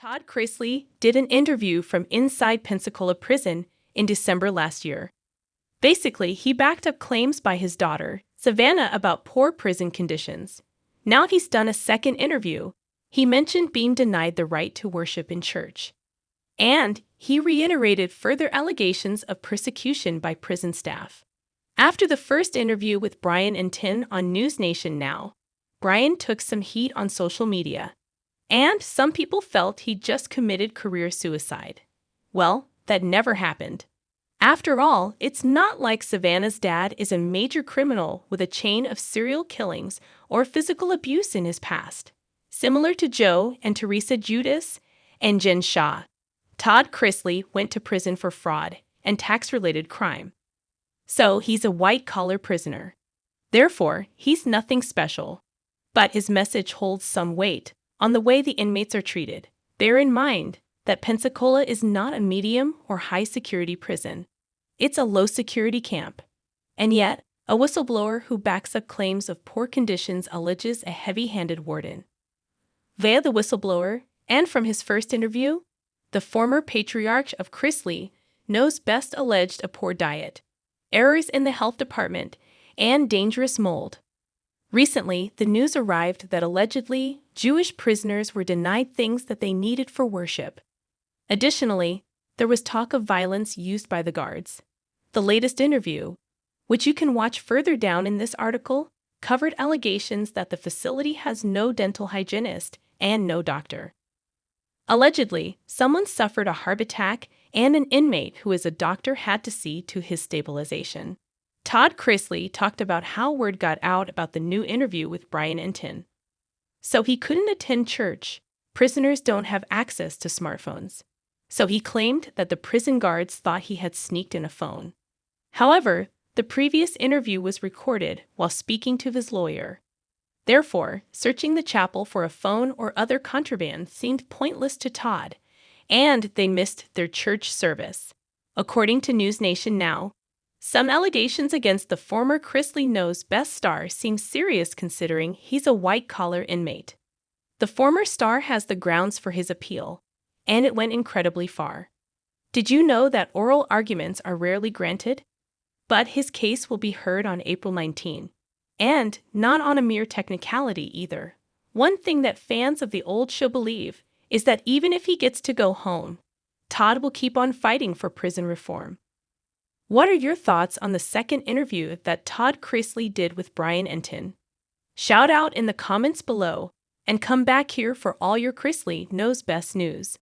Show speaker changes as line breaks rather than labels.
Todd Chrisley did an interview from inside Pensacola prison in December last year. Basically, he backed up claims by his daughter, Savannah, about poor prison conditions. Now he's done a second interview. He mentioned being denied the right to worship in church. And he reiterated further allegations of persecution by prison staff. After the first interview with Brian and Tin on News Nation Now, Brian took some heat on social media. And some people felt he just committed career suicide. Well, that never happened. After all, it's not like Savannah's dad is a major criminal with a chain of serial killings or physical abuse in his past. Similar to Joe and Teresa Judas and Jen Shaw, Todd Chrisley went to prison for fraud and tax-related crime. So he's a white-collar prisoner. Therefore, he's nothing special. But his message holds some weight on the way the inmates are treated. Bear in mind that Pensacola is not a medium or high-security prison. It's a low-security camp. And yet, a whistleblower who backs up claims of poor conditions alleges a heavy-handed warden. Via the whistleblower, and from his first interview, the former patriarch of Chrisley Knows best alleged a poor diet, errors in the health department, and dangerous mold. Recently, the news arrived that allegedly, Jewish prisoners were denied things that they needed for worship. Additionally, there was talk of violence used by the guards. The latest interview, which you can watch further down in this article, covered allegations that the facility has no dental hygienist and no doctor. Allegedly, someone suffered a heart attack and an inmate who is a doctor had to see to his stabilization. Todd Chrisley talked about how word got out about the new interview with Brian and Tin. So he couldn't attend church. Prisoners don't have access to smartphones. So he claimed that the prison guards thought he had sneaked in a phone. However, the previous interview was recorded while speaking to his lawyer. Therefore, searching the chapel for a phone or other contraband seemed pointless to Todd, and they missed their church service. According to News Nation Now, some allegations against the former Chrisley Knows best star seem serious considering he's a white-collar inmate. The former star has the grounds for his appeal, and it went incredibly far. Did you know that oral arguments are rarely granted? But his case will be heard on April 19, and not on a mere technicality either. One thing that fans of the old show believe is that even if he gets to go home, Todd will keep on fighting for prison reform. What are your thoughts on the second interview that Todd Chrisley did with Brian and Tin? Shout out in the comments below and come back here for all your Chrisley Knows best news.